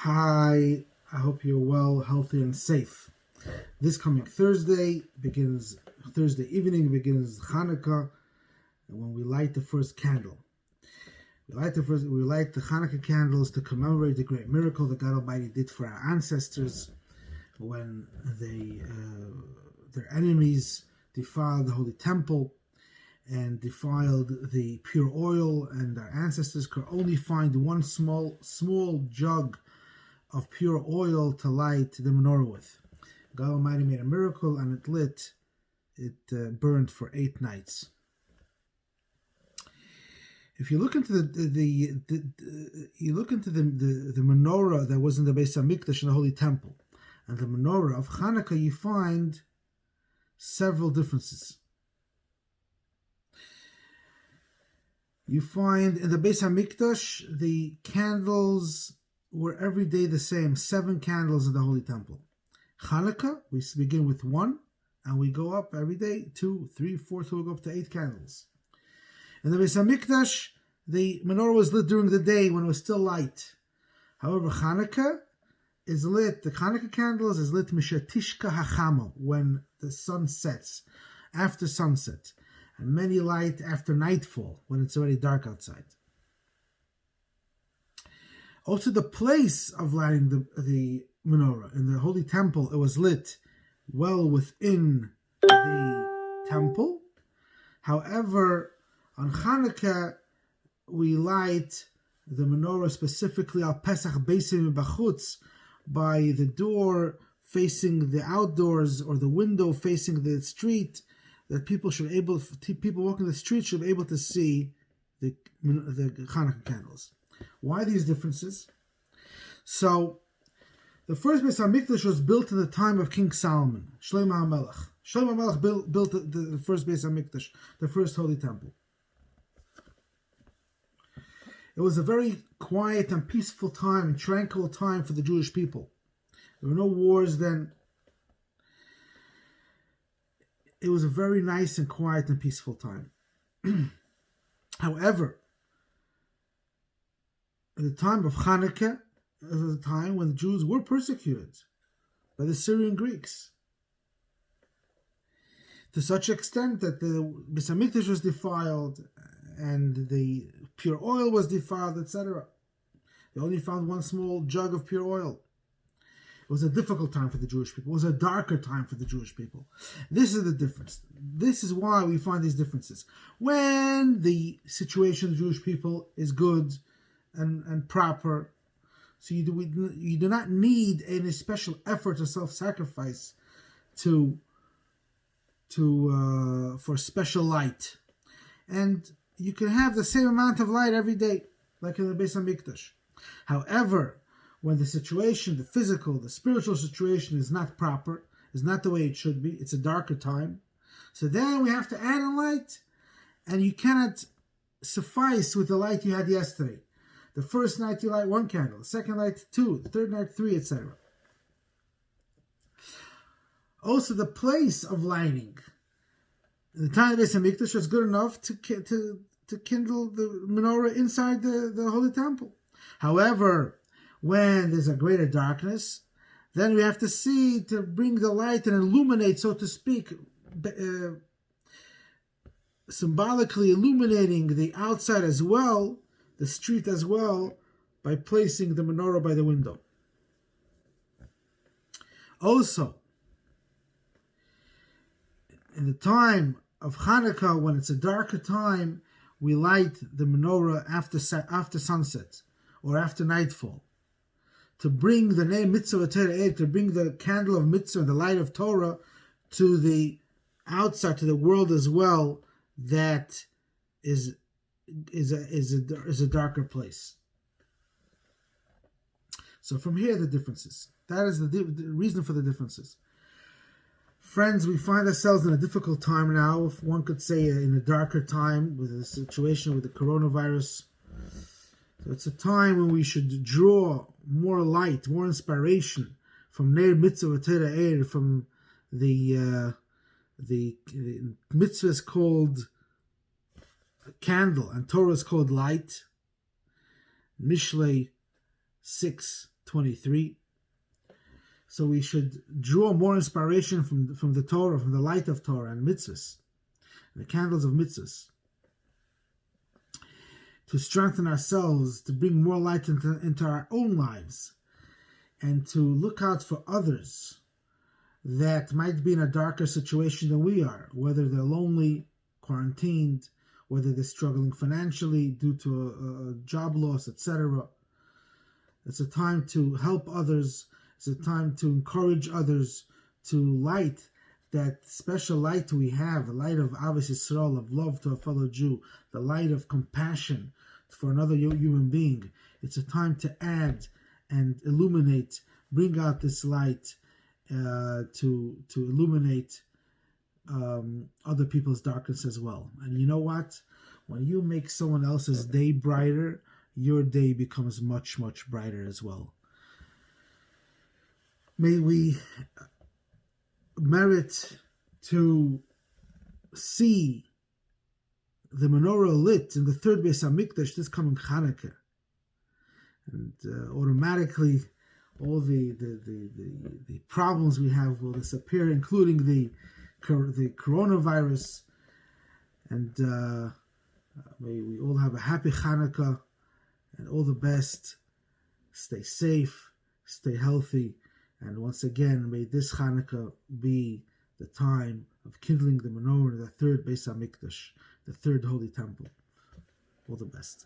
Hi, I hope you're well, healthy, and safe. This coming Thursday evening begins Chanukah, when we light the first candle. We light the Chanukah candles to commemorate the great miracle that God Almighty did for our ancestors when their enemies defiled the Holy Temple and defiled the pure oil, and our ancestors could only find one small jug of pure oil to light the menorah with. God Almighty made a miracle, and it burned for 8 nights. If you look into the menorah that was in the Beis Hamikdash in the Holy Temple, and the menorah of Chanukah, you find several differences. You find in the Beis Hamikdash the candles were every day the same, 7 candles in the Holy Temple. Chanukah, we begin with 1, and we go up every day, 2, 3, 4, till we go up to 8 candles. In the Beis Hamikdash, the menorah was lit during the day when it was still light. However, Chanukah is lit, the Chanukah candles is lit mishatishka hachama, when the sun sets, after sunset, and many light after nightfall, when it's already dark outside. Also, the place of lighting the menorah in the Holy Temple, it was lit well within the temple. However, on Chanukah, we light the menorah specifically al Pesach Beisim Bachutz, by the door facing the outdoors or the window facing the street, that people walking the street should be able to see the Chanukah candles. Why these differences? So, the first Beis Hamikdash was built in the time of King Solomon, Shlomo HaMelech. Shlomo HaMelech built the first Beis Hamikdash, the first Holy Temple. It was a very quiet and peaceful time, and tranquil time for the Jewish people. There were no wars then. It was a very nice and quiet and peaceful time. However, at the time of Chanukah, it was a time when the Jews were persecuted by the Syrian Greeks, to such extent that the Beis Hamikdash was defiled, and the pure oil was defiled, etc. They only found one small jug of pure oil. It was a difficult time for the Jewish people. It was a darker time for the Jewish people. This is the difference. This is why we find these differences. When the situation of the Jewish people is good and proper, so you do not need any special effort or self-sacrifice for special light. And you can have the same amount of light every day, like in the Beis Hamikdash. However, when the situation, the physical, the spiritual situation is not proper, is not the way it should be, it's a darker time, so then we have to add a light, and you cannot suffice with the light you had yesterday. The first night you light 1 candle, the second night 2, the third night 3, etc. Also, the place of lighting. The time of Beis Hamikdash was good enough to kindle the menorah inside the Holy Temple. However, when there's a greater darkness, then we have to see to bring the light and illuminate, so to speak, symbolically illuminating the outside as well, the street as well, by placing the menorah by the window. Also, in the time of Chanukah, when it's a darker time, we light the menorah after sunset or after nightfall, to bring the name mitzvah Torah, to bring the candle of mitzvah, the light of Torah, to the outside, to the world as well, that is a darker place. So from here, the differences. That is the reason for the differences. Friends, we find ourselves in a difficult time now, if one could say in a darker time, with the situation with the coronavirus. So it's a time when we should draw more light, more inspiration from Neir Mitzvah Torah Eir, from the mitzvah is called candle and Torah is called light. Mishlei 6 23. So we should draw more inspiration from the Torah, from the light of Torah and mitzvahs, the candles of mitzvahs, to strengthen ourselves, to bring more light into our own lives, and to look out for others that might be in a darker situation than we are, whether they're lonely, quarantined, whether they're struggling financially due to a job loss, etc. It's a time to help others. It's a time to encourage others to light that special light we have, the light of Avos Yisrael, of love to a fellow Jew, the light of compassion for another human being. It's a time to add and illuminate, bring out this light to illuminate other people's darkness as well. And you know what? When you make someone else's day brighter, your day becomes much, much brighter as well. May we merit to see the menorah lit in the third Beis HaMikdash this coming Chanukah, and automatically all the problems we have will disappear, including the coronavirus, and may we all have a happy Chanukah and all the best. Stay safe, stay healthy. And once again, may this Chanukah be the time of kindling the menorah in the third Beis HaMikdash, the third Holy Temple. All the best.